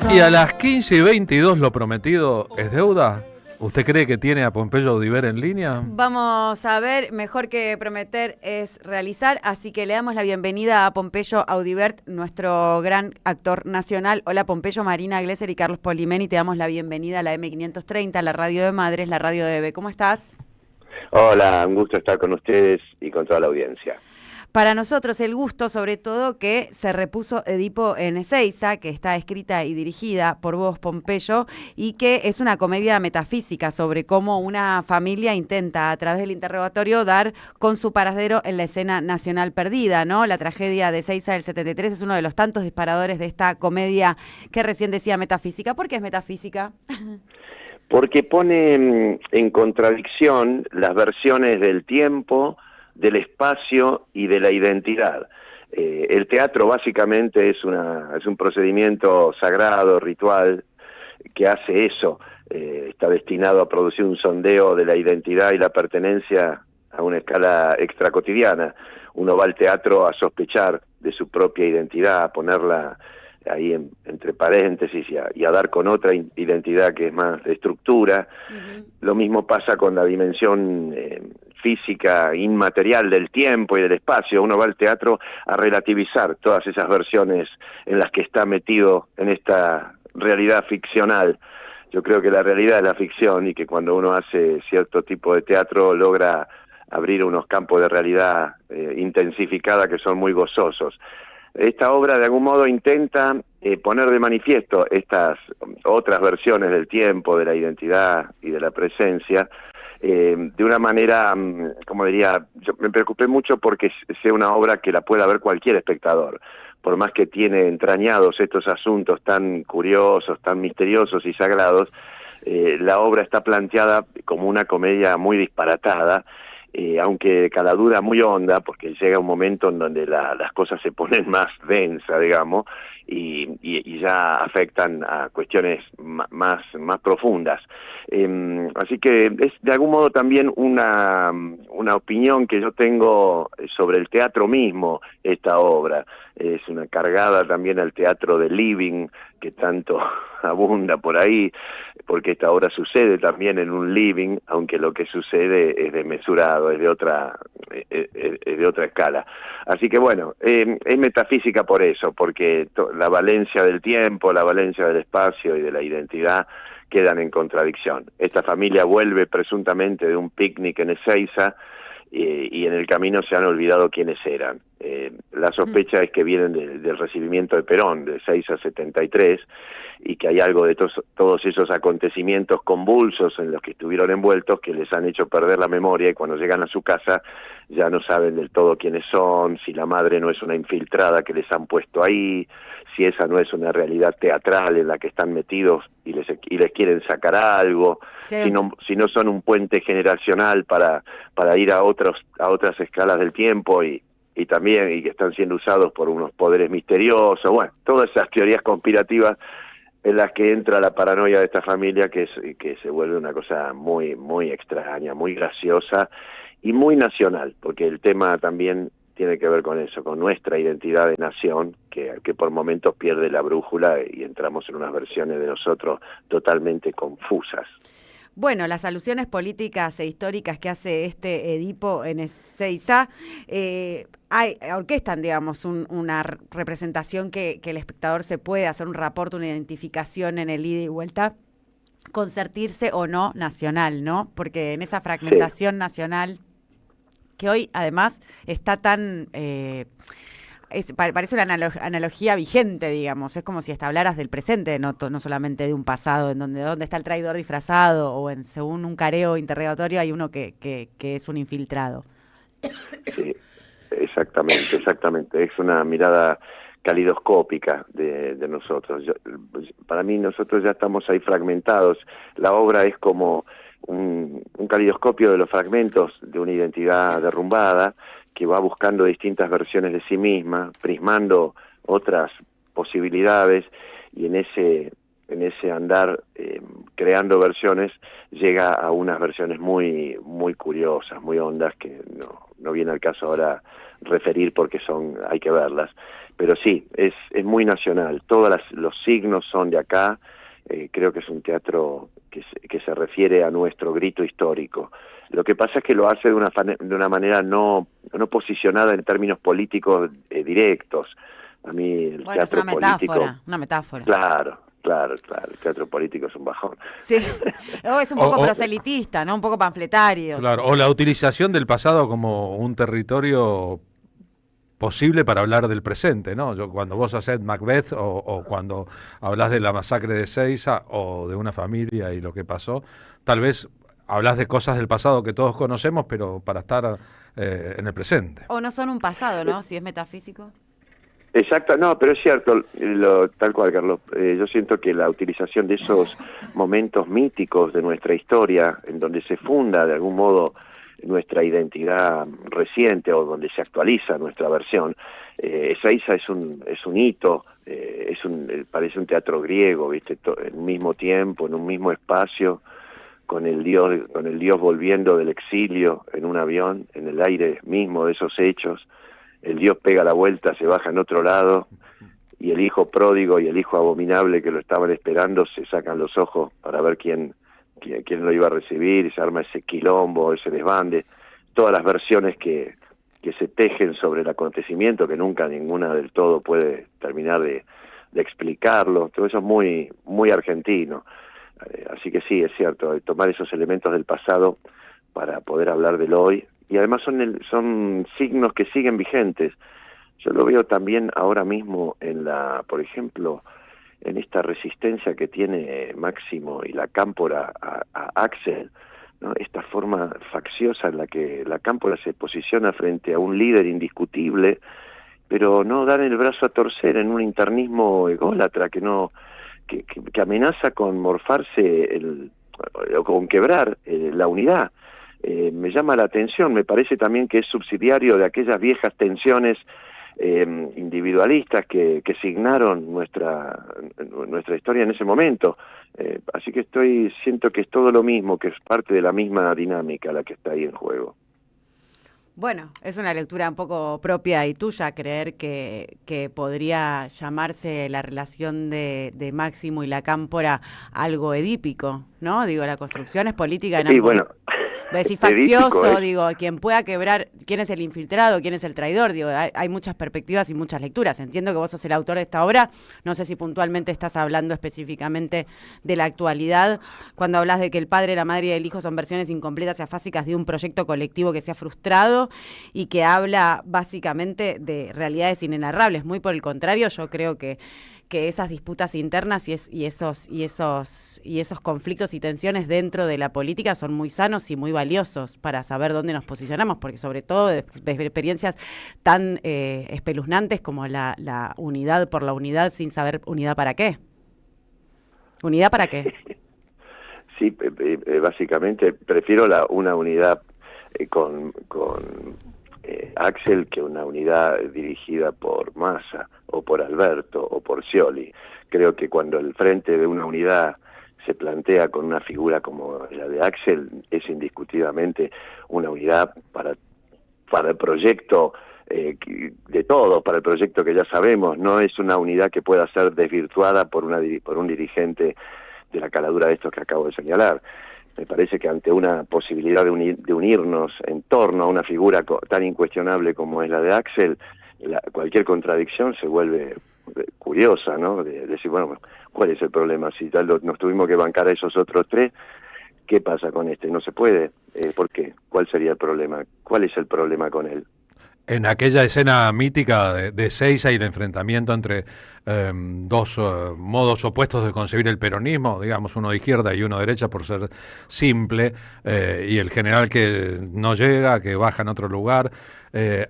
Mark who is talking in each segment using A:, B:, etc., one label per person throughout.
A: Y a las 15:22 lo prometido es deuda. ¿Usted cree que tiene a Pompeyo Audiver en línea?
B: Vamos a ver, mejor que prometer es realizar, así que le damos la bienvenida a Pompeyo Audivert, nuestro gran actor nacional. Hola Pompeyo, Marina Glesser y Carlos Polimeni, te damos la bienvenida a la M530, la radio de Madres, la radio de Bebé. ¿Cómo estás?
C: Hola, un gusto estar con ustedes y con toda la audiencia.
B: Para nosotros el gusto, sobre todo, que se repuso Edipo en Ezeiza, que está escrita y dirigida por vos, Pompeyo, y que es una comedia metafísica sobre cómo una familia intenta, a través del interrogatorio, dar con su paradero en la escena nacional perdida, ¿no? La tragedia de Ezeiza del 73 es uno de los tantos disparadores de esta comedia que recién decía metafísica. ¿Por qué es metafísica?
C: Porque pone en contradicción las versiones del tiempo, del espacio y de la identidad. El teatro básicamente es un procedimiento sagrado, ritual, que hace eso. Está destinado a producir un sondeo de la identidad y la pertenencia a una escala extracotidiana. Uno va al teatro a sospechar de su propia identidad, a ponerla ahí entre paréntesis y a dar con otra identidad que es más de estructura. Uh-huh. Lo mismo pasa con la dimensión física, inmaterial del tiempo y del espacio. Uno va al teatro a relativizar todas esas versiones en las que está metido en esta realidad ficcional. Yo creo que la realidad es la ficción y que cuando uno hace cierto tipo de teatro logra abrir unos campos de realidad intensificada que son muy gozosos. Esta obra de algún modo intenta poner de manifiesto estas otras versiones del tiempo, de la identidad y de la presencia, de una manera, como diría, yo me preocupé mucho porque sea una obra que la pueda ver cualquier espectador, por más que tiene entrañados estos asuntos tan curiosos, tan misteriosos y sagrados. La obra está planteada como una comedia muy disparatada, aunque caladura muy honda, porque llega un momento en donde las cosas se ponen más densas, digamos, y ya afectan a cuestiones más profundas. Así que es de algún modo también una opinión que yo tengo sobre el teatro mismo, esta obra. Es una cargada también al teatro de living, que tanto abunda por ahí, porque esta obra sucede también en un living, aunque lo que sucede es desmesurado, es de otra escala. Así que bueno, es metafísica por eso, porque la valencia del tiempo, la valencia del espacio y de la identidad quedan en contradicción. Esta familia vuelve presuntamente de un picnic en Ezeiza y en el camino se han olvidado quiénes eran. La sospecha es que vienen del recibimiento de Perón, de Ezeiza 73, y que hay algo de todos esos acontecimientos convulsos en los que estuvieron envueltos que les han hecho perder la memoria, y cuando llegan a su casa ya no saben del todo quiénes son, si la madre no es una infiltrada que les han puesto ahí, si esa no es una realidad teatral en la que están metidos y les quieren sacar algo, sí. si no son un puente generacional para ir a otras escalas del tiempo y también que están siendo usados por unos poderes misteriosos. Bueno, todas esas teorías conspirativas en las que entra la paranoia de esta familia, que se vuelve una cosa muy, muy extraña, muy graciosa y muy nacional, porque el tema también tiene que ver con eso, con nuestra identidad de nación, que por momentos pierde la brújula y entramos en unas versiones de nosotros totalmente confusas.
B: Bueno, las alusiones políticas e históricas que hace este Edipo en Ezeiza orquestan, digamos, una representación que el espectador se puede hacer un reporte, una identificación en el ida y vuelta, concertirse o no nacional, ¿no? Porque en esa fragmentación nacional, que hoy además está tan... parece una analogía vigente, digamos. Es como si hasta hablaras del presente, no solamente de un pasado, en donde está el traidor disfrazado, o según un careo interrogatorio hay uno que es un infiltrado.
C: Sí, exactamente. Es una mirada calidoscópica de nosotros. Para mí nosotros ya estamos ahí fragmentados. La obra es como un calidoscopio de los fragmentos de una identidad derrumbada, que va buscando distintas versiones de sí misma, prismando otras posibilidades, y en ese andar creando versiones llega a unas versiones muy muy curiosas, muy hondas, que no viene al caso ahora referir porque hay que verlas, pero sí, es muy nacional, los signos son de acá. Creo que es un teatro que se refiere a nuestro grito histórico. Lo que pasa es que lo hace de una manera no posicionada en términos políticos directos. A mí el
B: Bueno,
C: teatro
B: es una
C: político...
B: metáfora, una metáfora.
C: Claro, el teatro político es un bajón.
B: Sí, o es un poco proselitista, ¿no? Un poco panfletario.
A: Claro, o la utilización del pasado como un territorio posible para hablar del presente, ¿no? Cuando vos haces Macbeth o cuando hablas de la masacre de Seiza o de una familia y lo que pasó, tal vez hablas de cosas del pasado que todos conocemos, pero para estar en el presente.
B: O no son un pasado, ¿no? Si es metafísico.
C: Exacto, no, pero es cierto, tal cual, Carlos. Yo siento que la utilización de esos momentos míticos de nuestra historia, en donde se funda de algún modo nuestra identidad reciente o donde se actualiza nuestra versión, Ezeiza es un hito, parece un teatro griego, ¿viste? En un mismo tiempo, en un mismo espacio, con el Dios volviendo del exilio en un avión, en el aire mismo de esos hechos. El Dios pega la vuelta, se baja en otro lado, y el hijo pródigo y el hijo abominable que lo estaban esperando se sacan los ojos para ver quién lo iba a recibir, y se arma ese quilombo, ese desbande, todas las versiones que se tejen sobre el acontecimiento, que nunca ninguna del todo puede terminar de explicarlo. Todo eso es muy, muy argentino. Así que sí, es cierto, tomar esos elementos del pasado para poder hablar del hoy, y además son signos que siguen vigentes. Yo lo veo también ahora mismo por ejemplo, en esta resistencia que tiene Máximo y la Cámpora a Axel, ¿no? Esta forma facciosa en la que la Cámpora se posiciona frente a un líder indiscutible, pero no dan el brazo a torcer en un internismo ególatra que amenaza con morfarse o con quebrar la unidad. Me llama la atención, me parece también que es subsidiario de aquellas viejas tensiones individualistas que signaron nuestra historia en ese momento. Así que siento que es todo lo mismo, que es parte de la misma dinámica la que está ahí en juego.
B: Bueno, es una lectura un poco propia y tuya, creer que podría llamarse la relación de Máximo y la Cámpora algo edípico, ¿no? Digo, la construcción es política en ambos.
C: Y bueno,
B: decir faccioso, digo, quien pueda quebrar, quién es el infiltrado, quién es el traidor, digo, hay muchas perspectivas y muchas lecturas. Entiendo que vos sos el autor de esta obra, no sé si puntualmente estás hablando específicamente de la actualidad, cuando hablas de que el padre, la madre y el hijo son versiones incompletas y afásicas de un proyecto colectivo que se ha frustrado y que habla básicamente de realidades inenarrables. Muy por el contrario, yo creo que esas disputas internas y esos conflictos y tensiones dentro de la política son muy sanos y muy valiosos para saber dónde nos posicionamos, porque sobre todo de experiencias tan espeluznantes como la unidad por la unidad sin saber unidad para qué. ¿Unidad para qué?
C: Sí, básicamente prefiero una unidad con Axel que una unidad dirigida por Massa o por Alberto o por Scioli. Creo que cuando el frente de una unidad se plantea con una figura como la de Axel, es indiscutidamente una unidad para el proyecto de todos, para el proyecto que ya sabemos. No es una unidad que pueda ser desvirtuada por un dirigente de la caladura de estos que acabo de señalar. Me parece que ante una posibilidad de unirnos en torno a una figura tan incuestionable como es la de Axel, cualquier contradicción se vuelve curiosa, ¿no? De decir, bueno, ¿cuál es el problema? Si tal nos tuvimos que bancar a esos otros tres, ¿qué pasa con este? No se puede. ¿Por qué? ¿Cuál sería el problema? ¿Cuál es el problema con él?
A: En aquella escena mítica de Ezeiza y el enfrentamiento entre dos modos opuestos de concebir el peronismo, digamos, uno de izquierda y uno de derecha por ser simple, y el general que no llega, que baja en otro lugar.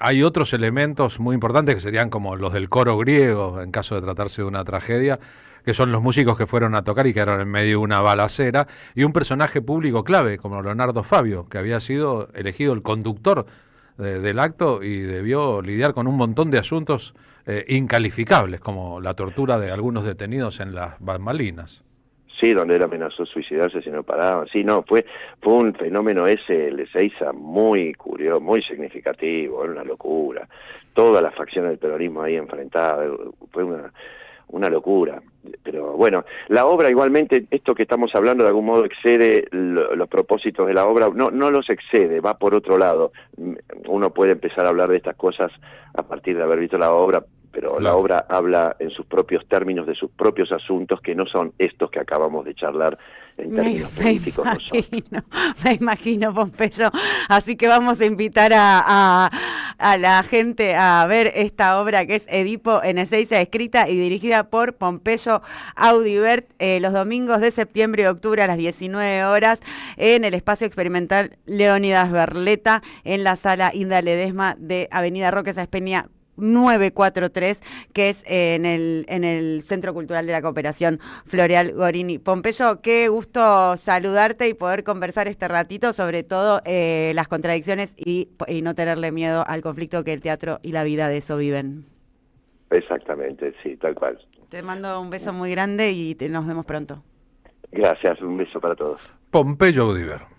A: Hay otros elementos muy importantes que serían como los del coro griego, en caso de tratarse de una tragedia, que son los músicos que fueron a tocar y quedaron en medio de una balacera, y un personaje público clave, como Leonardo Fabio, que había sido elegido el conductor del acto y debió lidiar con un montón de asuntos incalificables, como la tortura de algunos detenidos en las bambalinas.
C: Sí, donde él amenazó suicidarse si no paraban. Sí, no, fue un fenómeno ese, el de Ezeiza, muy curioso, muy significativo, era una locura. Todas las facciones del peronismo ahí enfrentadas, fue una locura. Pero bueno, la obra igualmente, esto que estamos hablando de algún modo excede los propósitos de la obra, no los excede, va por otro lado. Uno puede empezar a hablar de estas cosas a partir de haber visto la obra, pero
A: Claro.
C: la obra habla en sus propios términos de sus propios asuntos, que no son estos que acabamos de charlar en términos políticos. No son.
B: Me imagino, Pompeyo. Así que vamos a invitar a la gente a ver esta obra que es Edipo en Ezeiza, escrita y dirigida por Pompeyo Audibert, los domingos de septiembre y octubre a las 19 horas en el Espacio Experimental Leónidas Berleta, en la Sala Inda Ledesma de Avenida Roque Sáenz Peña 943, que es en el Centro Cultural de la Cooperación Floreal Gorini. Pompeyo, qué gusto saludarte y poder conversar este ratito, sobre todo las contradicciones y no tenerle miedo al conflicto que el teatro y la vida de eso viven.
C: Exactamente, sí, tal cual.
B: Te mando un beso muy grande y nos vemos pronto.
C: Gracias, un beso para todos.
A: Pompeyo Audibert.